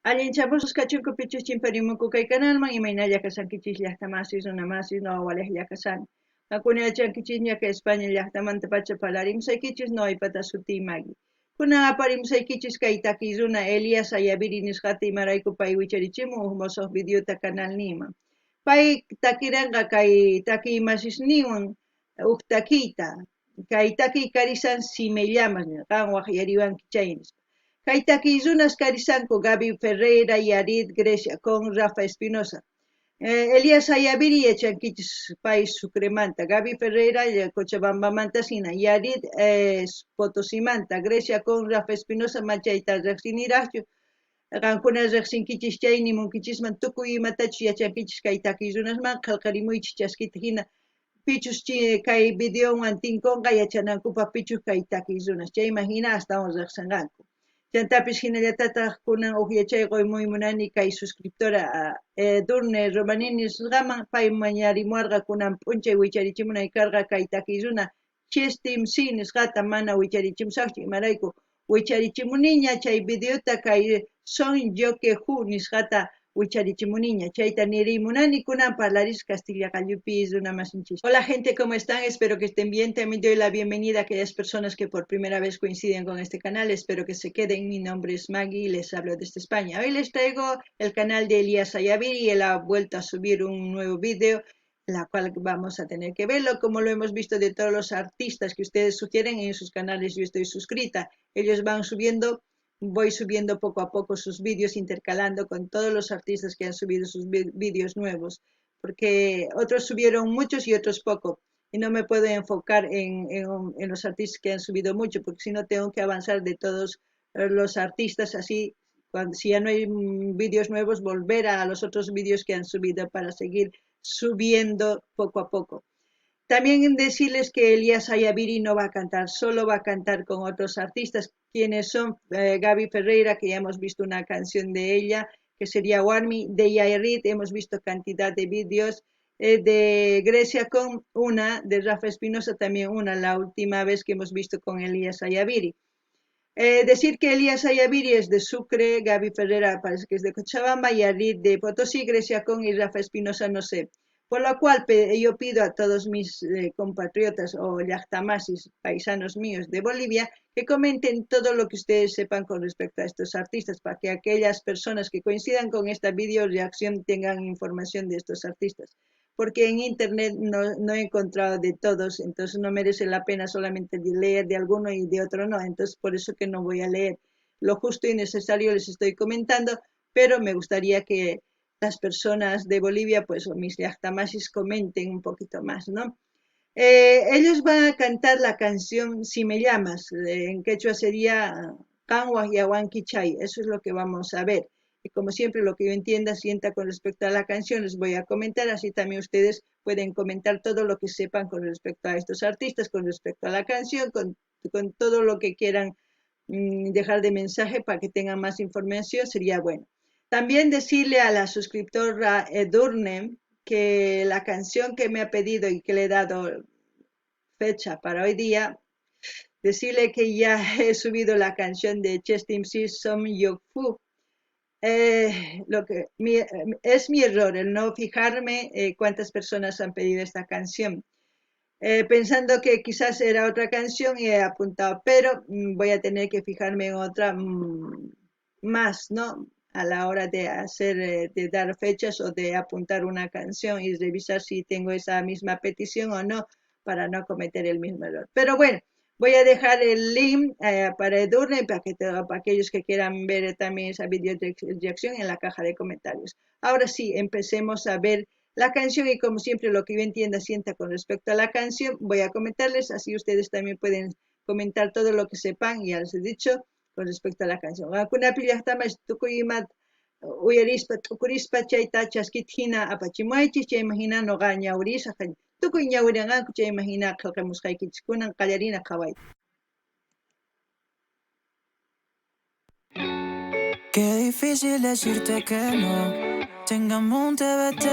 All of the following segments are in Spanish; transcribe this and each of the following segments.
Allinchapusus kachunku pichus chimparimunku kay kanalman imaynalla kasankichis llaqtamasis runamasis nawawalej llaqasan. Hakuna yachankichis ñaka España llaqtamanta pacha palarimsaykichis no aypata sutiymagi. Kunan aparimsaykichis kay takiy runa Elias Ayaviri nisqata imarayku pay wicharichimun huk mosoq videota canal niyman. Pay takiranqa kay takiy masisniwan huk takiyta. Kay takiy karisan Simellamas qanwaq yariwanki chay nispa. Kay takiy runas karisanku Gaby Ferreira, Yarit, Grecia con Rafa Espinosa. Elias Ayaviri yachankichis pay Sucremanta, Gaby Ferreira Cochabambamanta sina, Yarit Potosimanta, Grecia con Rafa Espinosa machayta riqsiniraqchu. Qankuna riqsinkichis chay nimunkichisman tukuy imatachus yachankichis kay takiy runasman qillqarimuychis chaskita hina pichus kay videowan tinkunqa yachanankupa pichus kay takiy runas chayman hina astawan riqsinqanku. Chantapis hinallatataq kunan huk yachayqa muy munani kay suscriptora Edurne Romanini nisqaman pay mañarimuarqa kunan p'unchay wicharichimunay karqa kay takiy runa Chestim C nisqata mana wicharichimusaqchu imarayku wicharichimuniña chay videota kay Son Joke Hu nisqata wicharichimuniña chayta nirimunani kunan parlaris Castilla Qallupi runa masinchis. Hola gente, ¿cómo están? Espero que estén bien. También doy la bienvenida a aquellas personas que por primera vez coinciden con este canal. Espero que se queden. Mi nombre es Maggie y les hablo desde España. Hoy les traigo el canal de Elías Ayaviri y él ha vuelto a subir un nuevo video, la cual vamos a tener que verlo, como lo hemos visto de todos los artistas que ustedes sugieren en sus canales. Yo estoy suscrita. Ellos van subiendo, voy subiendo poco a poco sus vídeos, intercalando con todos los artistas que han subido sus vídeos nuevos, porque otros subieron muchos y otros poco, y no me puedo enfocar en los artistas que han subido mucho, porque si no tengo que avanzar de todos los artistas, así, si ya no hay vídeos nuevos, volver a los otros vídeos que han subido para seguir subiendo poco a poco. También decirles que Elías Ayaviri no va a cantar, solo va a cantar con otros artistas, quienes son Gaby Ferreira, que ya hemos visto una canción de ella, que sería Warmi, de Yarit, hemos visto cantidad de vídeos, de Grecia con una, de Rafa Espinosa también una, la última vez que hemos visto con Elías Ayaviri. Decir que Elías Ayaviri es de Sucre, Gaby Ferreira parece que es de Cochabamba, Yarit de Potosí, Grecia con y Rafa Espinosa no sé. Por lo cual yo pido a todos mis compatriotas o llaqtamasis, paisanos míos de Bolivia, que comenten todo lo que ustedes sepan con respecto a estos artistas, para que aquellas personas que coincidan con esta video reacción tengan información de estos artistas. Porque en internet no he encontrado de todos, entonces no merece la pena solamente leer de alguno y de otro no, entonces por eso que no voy a leer. Lo justo y necesario les estoy comentando, pero me gustaría que las personas de Bolivia, pues, o mis llaqtamasis comenten un poquito más, ¿no? Ellos van a cantar la canción Si me llamas, en quechua sería Kanwa Yawanki Chay, eso es lo que vamos a ver. Y como siempre, lo que yo entienda, sienta con respecto a la canción, les voy a comentar, así también ustedes pueden comentar todo lo que sepan con respecto a estos artistas, con respecto a la canción, con todo lo que quieran dejar de mensaje para que tengan más información, sería bueno. También decirle a la suscriptora Edurne que la canción que me ha pedido y que le he dado fecha para hoy día, decirle que ya he subido la canción de Chestim Si Som Yokfu. Es mi error el no fijarme cuántas personas han pedido esta canción. Pensando que quizás era otra canción y he apuntado, pero voy a tener que fijarme en otra más, ¿no? A la hora de hacer, de dar fechas o de apuntar una canción y revisar si tengo esa misma petición o no, para no cometer el mismo error. Pero bueno, voy a dejar el link para Edurne, para aquellos que quieran ver también esa video reacción en la caja de comentarios. Ahora sí, empecemos a ver la canción y como siempre lo que yo entienda sienta con respecto a la canción voy a comentarles, así ustedes también pueden comentar todo lo que sepan, ya les he dicho, con respecto a la canción. Kuna pillaqtama tukuyimat uyarispa tukurispa chayta chaskit hina apachimuaychis chayman hina noqa ñawrisaq tukuy ñawirianqaku chayman hina qillqamusqaykichis kunan qallarina qhawayta. Qué difícil decirte que no, tengamos un TBT.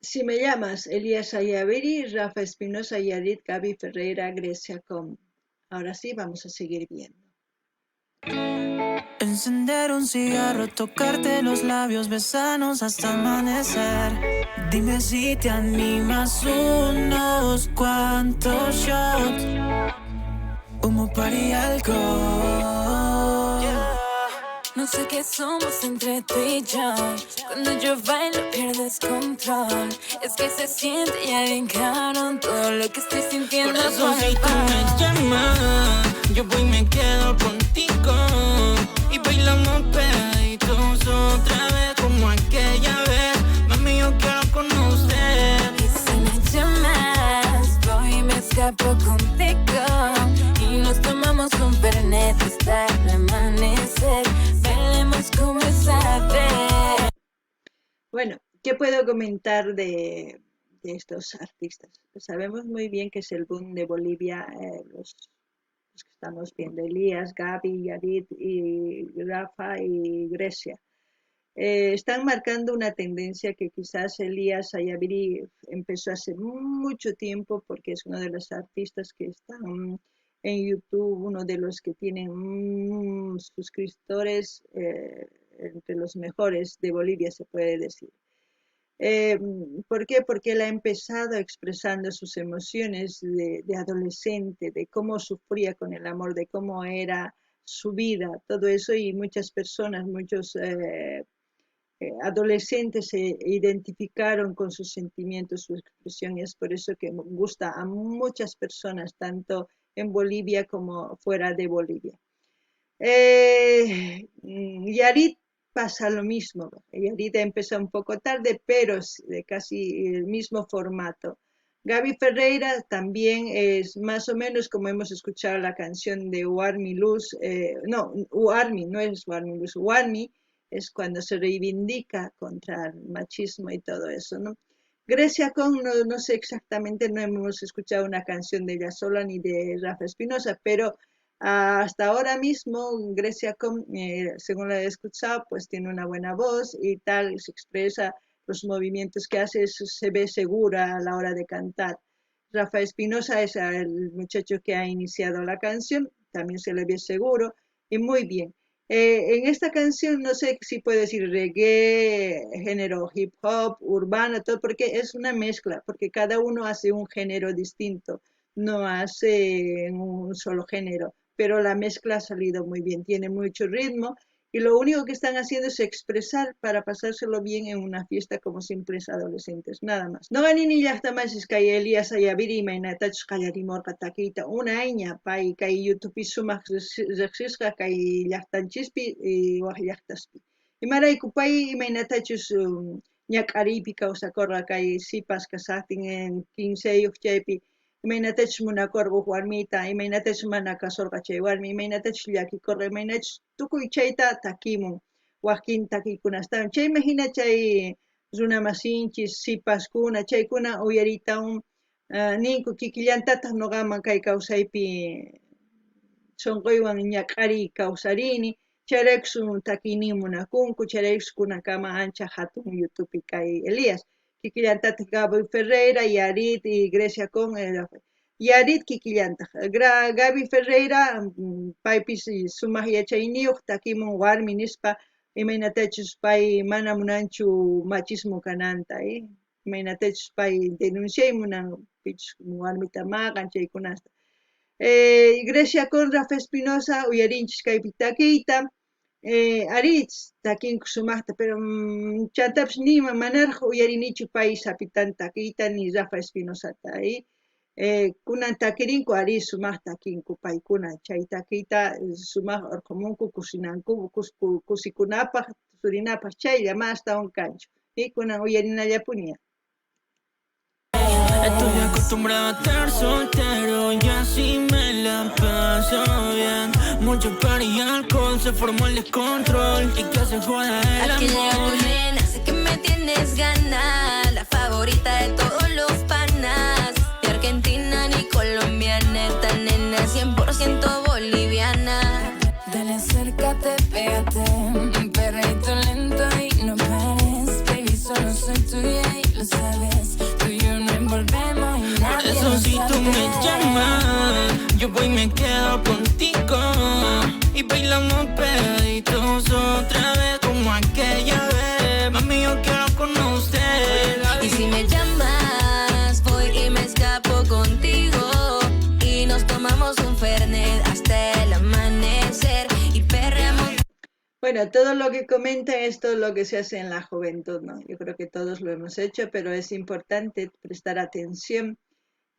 Si me llamas, Elías Ayaviri, Rafa Espinosa, Yarit, Gaby Ferreira, Grecia Com. Ahora sí, vamos a seguir viendo. Encender un cigarro, tocarte los labios, besarnos hasta amanecer. Dime si te animas unos cuantos shots, humo, party, alcohol. No sé qué somos entre tú y yo. Cuando yo bailo pierdes control. Es que se siente ya bien cabrón todo lo que estoy sintiendo. Por eso si tú me llamas, yo voy y me quedo contigo. Y bailamos pegaditos otra vez como aquella vez. Mami, yo quiero conocer. Y si me llamas, voy y me escapo contigo. Y nos tomamos un fernet hasta el amanecer. Veremos cómo sabe. Bueno, ¿qué puedo comentar de estos artistas? Pues sabemos muy bien que es el boom de Bolivia, los que estamos viendo, Elías, Gaby, Yarit, y Rafa y Grecia. Están marcando una tendencia que quizás Elías Ayaviri empezó hace mucho tiempo, porque es uno de los artistas que están en YouTube, uno de los que tienen suscriptores entre los mejores de Bolivia, se puede decir. ¿Por qué? Porque él ha empezado expresando sus emociones de adolescente, de cómo sufría con el amor, de cómo era su vida, todo eso, y muchas personas, muchos adolescentes se identificaron con sus sentimientos, su expresión, y es por eso que gusta a muchas personas, tanto en Bolivia como fuera de Bolivia. Yarit pasa lo mismo. Yarit empezó un poco tarde, pero de casi el mismo formato. Gaby Ferreira también es más o menos como hemos escuchado la canción de Warmi Luz. No, Warmi, no es Warmi Luz. Warmi es cuando se reivindica contra el machismo y todo eso, ¿no? Grecia Con, no sé exactamente, no hemos escuchado una canción de ella sola ni de Rafa Espinosa, pero hasta ahora mismo Grecia Con, según la he escuchado, pues tiene una buena voz y tal, se expresa, los movimientos que hace, se ve segura a la hora de cantar. Rafa Espinosa es el muchacho que ha iniciado la canción, también se le ve seguro y muy bien. En esta canción no sé si puedo decir reggae, género hip hop, urbano, todo, porque es una mezcla, porque cada uno hace un género distinto, no hace un solo género, pero la mezcla ha salido muy bien, tiene mucho ritmo y lo único que están haciendo es expresar para pasárselo bien en una fiesta como simples adolescentes, nada más. No ganini llaqta más es que Elías Ayaviri mainatach qallarimorqa takiyta una aña pay kay YouTube sumaq riqsisqa kay llaqtanchispi waq llaqtaspi. Imarayku pay imaynatachus ñak'ariypi kawsakurqa kay sipas kasaqtin en 15 chaypi imaynatachus munakurqa warmita, imaynatachus mana kasurqa chay warmi, imaynatachus llakikurqa, imaynatachus tukuy chayta takimun, waqkin takiykunastawan. Chaymi hina chay runa masinchis, sipaskuna, chaykuna uyariytawan ninku kikillantataq nuqaman kay kawsaypi sunquywan ñak'ariy kawsarini, chayraykus takiynin munakunku, chayraykus kunakama ancha hatun YouTube kay Elías. Kikillantataq Gaby Ferreira, Yarit y Grecia Con, Yarit kikillantaq. Gaby Ferreira, paypis sumaq yachayniyuq takimun warmi nispa, imaynatachus pay mana munanchu machismo kananta, imaynatachus pay denunciay munan pichus warmita maqan chaykunasta. Grecia Con, Rafa Espinosa uyarinchis kaypi takiyta, arich takinku sumaqta, pero chantapish nima manaraq uyarinichu pay sapitan takiyta ni Rafa Espinosata, kunan takirinku ari sumaq takinku paykuna, chay takiyta sumaq urqumunku kusinanku kusikunapaq tusurinapaq chaylla mastawan kanchu, kunan uyarinallapuni. Estoy acostumbrado a estar soltero y así me la paso bien. Mucho party y alcohol, se formó el descontrol y que se joda el Aquí llega amor. tu nena, sé que me tienes ganas, la favorita de todos los panas. De Argentina ni colombiana, esta nena 100% boliviana. Dale, acércate, pégate, un perrito lento y no pares. Baby, solo soy tuya y lo sabes, tú y yo no envolvemos y Por nadie eso lo si tú me sabe. llamas, yo voy y me quedo contigo. Y bailamos Bueno, todo lo que comenta es todo lo que se hace en la juventud, ¿no? Yo creo que todos lo hemos hecho, pero es importante prestar atención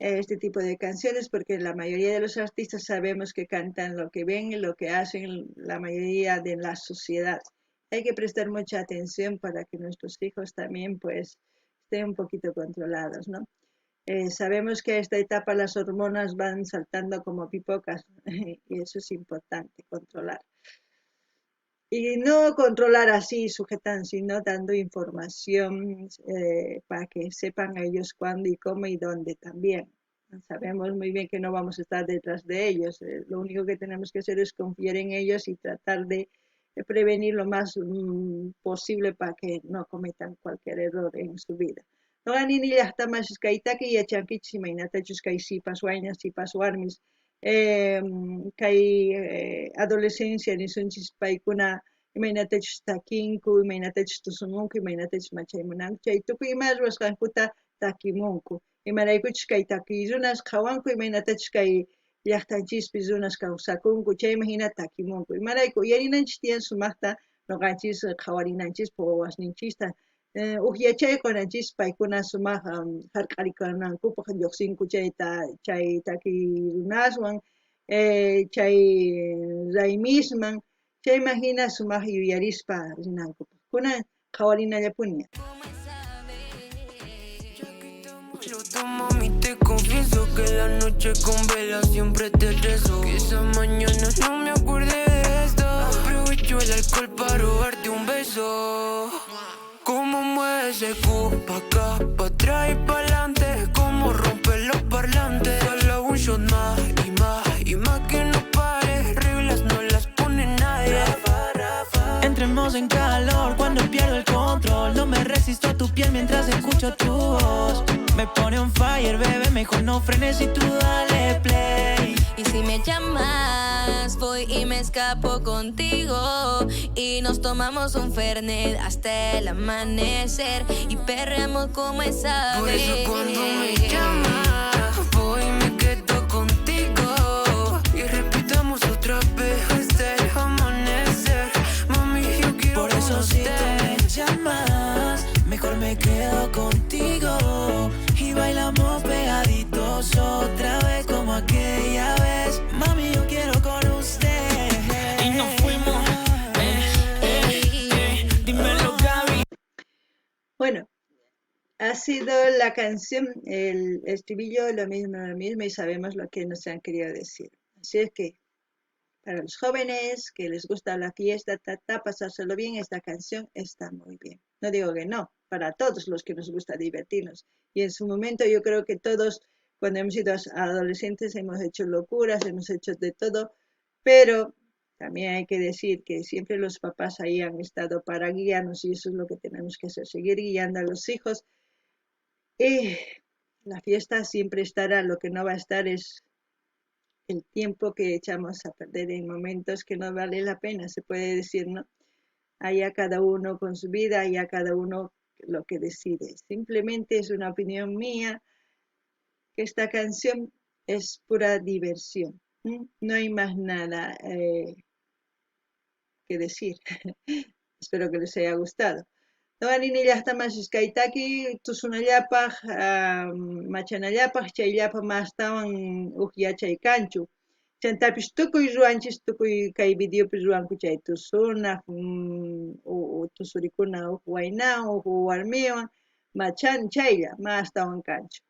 a este tipo de canciones porque la mayoría de los artistas sabemos que cantan lo que ven y lo que hacen la mayoría de la sociedad. Hay que prestar mucha atención para que nuestros hijos también pues estén un poquito controlados, ¿no? Sabemos que a esta etapa las hormonas van saltando como pipocas y eso es importante, controlar. Y no controlar así, sujetan, sino dando información para que sepan ellos cuándo y cómo y dónde también. Sabemos muy bien que no vamos a estar detrás de ellos. Lo único que tenemos que hacer es confiar en ellos y tratar de prevenir lo más posible para que no cometan cualquier error en su vida. Noqanini llaqtamasas kaytaki yachankichis imaynatachus kay sipas waynas, sipas warmis, kay adolescencia nisunchis paykuna imaynatachus takinku, imaynatachus tusumunku, imaynatachus machaymunanku, chay tukuy ima ruwasqankuta takimunku. Imaraykuchus kay takiy runas qhawanku, imaynatachus kay llaqtanchispi runas kawsakunku, chayman hina takimunku. Imarayku uyarinanchis tiyan sumaqta noqanchis qhawarinanchispaq wawasninchista uqyachay qunanchis paykuna sumaq harq'arikanankupaq lluqsinku chay takiy runaswan chay raymisman chayman hina sumaq yuyarispa rinankupaq kunan qhawarinallapuña. Yo mami te confieso que la noche con vela siempre te rezo. Que esa mañana no me acuerde de esto. Aprovecho el alcohol para robarte un beso. Cómo mueve ese cu pa' acá, pa' atrás y pa' adelante. Cómo rompe los parlantes. Solo un shot más y más y más que no pare. Reglas no las pone nadie. Entremos en calor cuando pierdo el control. No me resisto a tu piel mientras escucho tu voz. Me pone on fire, bebé, mejor no frenes y tú dale play. Y si me llamas, voy y me escapo contigo. Y nos tomamos un fernet hasta el amanecer. Y perreamos como esa Por vez. eso cuando me llamas, voy y me quedo contigo. Y repitamos otra vez hasta el amanecer. Mami, yo quiero Por eso si tú me llamas, mejor me quedo contigo. Y bailamos pegaditos otra vez como aquella vez. Mami, yo quiero con usted. Y nos fuimos. Dímelo, Gaby. Bueno, ha sido la canción, el estribillo, lo mismo y sabemos lo que nos han querido decir. Así es que para los jóvenes que les gusta la fiesta, pasárselo bien, esta canción está muy bien. No digo que no, para todos los que nos gusta divertirnos. Y en su momento yo creo que todos, cuando hemos sido adolescentes, hemos hecho locuras, hemos hecho de todo, pero también hay que decir que siempre los papás ahí han estado para guiarnos y eso es lo que tenemos que hacer, seguir guiando a los hijos. Y la fiesta siempre estará, lo que no va a estar es el tiempo que echamos a perder en momentos que no vale la pena, se puede decir, ¿no? Allá cada uno con su vida, allá cada uno lo que decide. Simplemente es una opinión mía que esta canción es pura diversión. No hay más nada que decir. Espero que les haya gustado. Noqanini llaqtamasas kaytaki tusunallapaq, machanallapaq, chayllapa mastawan uq yachaykanchu. Chantapish tukuy ruanchis, tukuy kay videopis ruanku chay tusunaq, tusurikuna uq waynawan, uq warmiwan, machan chaylla, mastawan kanchu.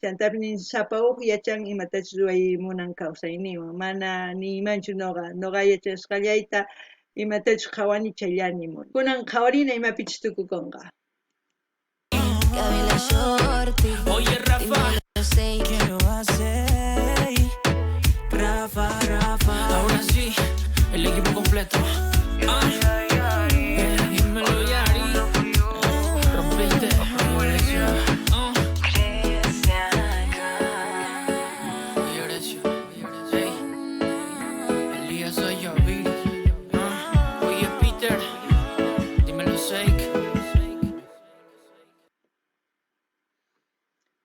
Chantapish nin sapa uq yachan imatachus ruwaymunan kawsayniwan, mana nimanchu noqa yachashqallayta imatachus qhawani chayllanimuni. Kunan qhawarina imapichis tukukunqa. Gabriela Shorty. Oye, Rafa. ¿Qué lo hace? Rafa. Ahora sí, el equipo completo. Dímelo, Yari. Rompiste. Elías soy yo, oye, Peter. Dímelo, Sake.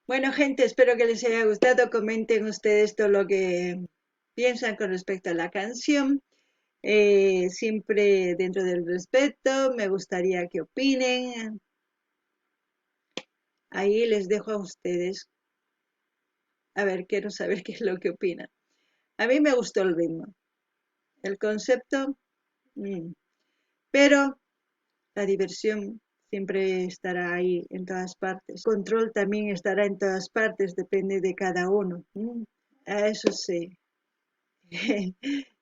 Bueno, gente, espero que les haya gustado. Comenten ustedes todo lo que piensan con respecto a la canción. siempre dentro del respeto. Me gustaría que opinen. Ahí les dejo a ustedes. A ver, quiero saber qué es lo que opinan. A mí me gustó el ritmo, el concepto, pero la diversión siempre estará ahí en todas partes. El control también estará en todas partes, depende de cada uno. A eso sí.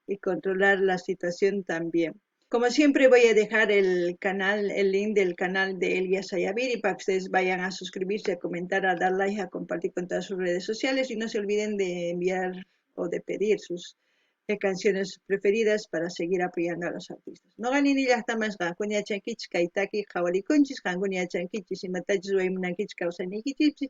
Y controlar la situación también. Como siempre voy a dejar el link del canal de Elías Ayaviri para que ustedes vayan a suscribirse, a comentar, a dar like, a compartir con todas sus redes sociales y no se olviden de enviar o de pedir sus canciones preferidas para seguir apoyando a los artistas. No ganin ni hasta más gakunya chankichis kaitaki jawarikunchis gangunya chankichis y matachis waymunankichis kausanikichis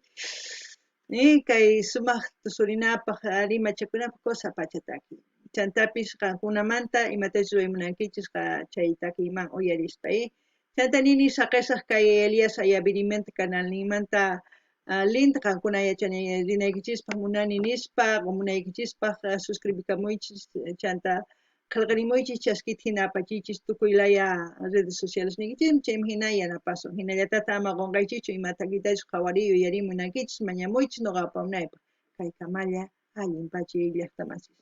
y kay sumaq tusurinapaq rimachakunapaq cosa pachataki. Chantapis qankunamanta imatachis waymunankichis chaytakiman uyarispa. Chanta nini saqesaq kay Elías Ayavirimanta canalninmanta link qankuna rinaykichispaq munani nispa munaykichispaq suscribikamunchis chanta qillqarimuychis chaskita hina apachichis tukuylaya redes sociales nikichis chaymi hina yanapasun hinallatata ama qunqaychichu imatakitachu qhawariy uyarimunankichis mañamuychis nuqa apamunaypaq kay kamalla allinpachi llaqta masis.